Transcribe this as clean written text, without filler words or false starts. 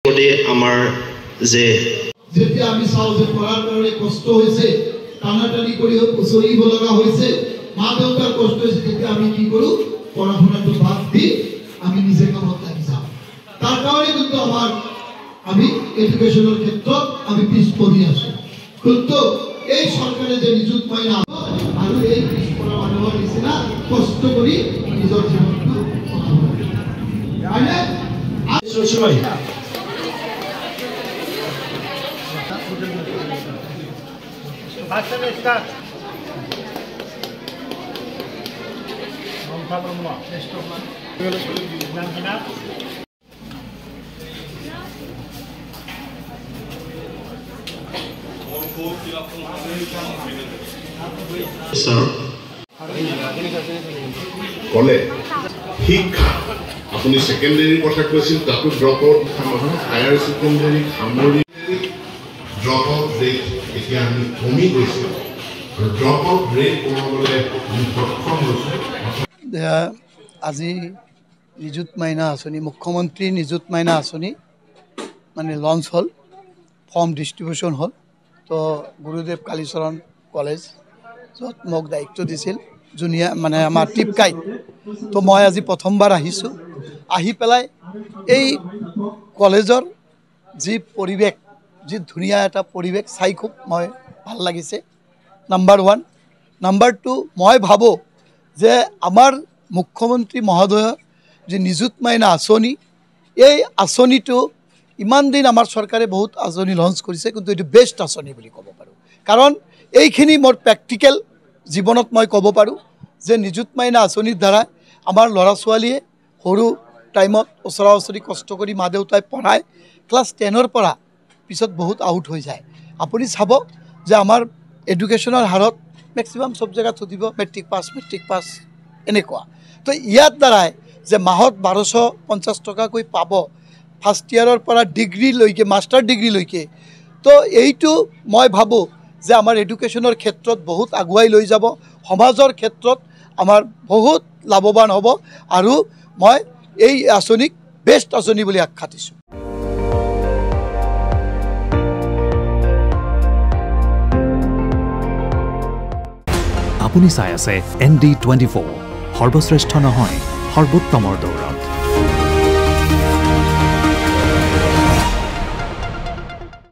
আমাৰ যে যেতিয়া আমি চাওঁ যে পঢ়াৰ কাৰণে কষ্ট হৈছে টানাটানি কৰি চলিব লগা হৈছে মা দেউতাৰ কষ্ট হৈছে তেতিয়া আমি কি কৰোঁ পঢ়া শুনাটো বাদ দি আমি নিজে কামত লাগি যাওঁ তাৰ কাৰণে কিন্তু আমি এডুকেশ্যনৰ ক্ষেত্ৰত আমি পিছ পৰি আছোঁ কিন্তু এই চৰকাৰে যে নিযুত মাইনা আৰু এই পিছপৰা মানুহৰ নিচিনা কষ্ট কৰি নিজৰ জীৱনটো কলে শিক্ষা আপুনি সেকেন্ডাৰি কথা কৈছিল তাতো ড্ৰপ আউট হায়াৰ সেকেন্ডাৰি সামৰি ড্ৰপ আউট ৰেট এতিয়া আমি কমি গৈছে ড্ৰপ আউট ৰেট কমাবলৈ সক্ষম হৈছে আজি নিযুত মাইনা আঁচনি মুখ্যমন্ত্ৰী নিযুত মাইনা আঁচনি মানে লঞ্চ হ'ল ফৰ্ম ডিষ্ট্ৰিবিউশ্যন হ'ল তো গুৰুদেৱ কালীচৰণ কলেজ য'ত মোক দায়িত্ব দিছিল জুনিয়া মানে আমাৰ টিপকাইত তো মই আজি প্ৰথমবাৰ আহিছোঁ আহি পেলাই এই কলেজৰ যি পৰিৱেশ যি ধুনীয়া এটা পৰিৱেশ চাই খুব মই ভাল লাগিছে নাম্বাৰ 1 নাম্বাৰ 2 মই ভাবোঁ যে আমাৰ মুখ্যমন্ত্ৰী মহোদয়ৰ যি নিযুত মাইনা আঁচনি এই আঁচনিটো ইমান দিন আমাৰ চৰকাৰে বহুত আঁচনি লঞ্চ কৰিছে কিন্তু এইটো বেষ্ট আঁচনি বুলি ক'ব পাৰোঁ কাৰণ এইখিনি মোৰ প্ৰেক্টিকেল জীৱনত মই ক'ব পাৰোঁ যে নিযুত মাইনা আঁচনিৰ দ্বাৰা আমাৰ ল'ৰা ছোৱালীয়ে সৰু টাইমত ওচৰা ওচৰি কষ্ট কৰি মা দেউতাই পঢ়ায় ক্লাছ 10ৰ পৰা পিছত বহুত আউট হৈ যায় আপুনি চাব যে আমাৰ এডুকেশ্যনৰ হাৰত মেক্সিমাম সব জেগাত সুধিব মেট্ৰিক পাছ এনেকুৱা তো ইয়াৰ দ্বাৰাই যে মাহত 1250 টকাকৈ পাব ফাৰ্ষ্ট ইয়াৰৰ পৰা ডিগ্ৰীলৈকে মাষ্টাৰ ডিগ্ৰীলৈকে তো এইটো মই ভাবোঁ যে আমাৰ এডুকেশ্যনৰ ক্ষেত্ৰত বহুত আগুৱাই লৈ যাব সমাজৰ ক্ষেত্ৰত আমাৰ বহুত লাভৱান হ'ব আৰু মই এই আঁচনিক বেষ্ট আঁচনি বুলি আখ্যা দিছোঁ আপুনি চাই আছে ND24 সৰ্বশ্ৰেষ্ঠ নহয় সৰ্বোত্তমৰ দৌৰ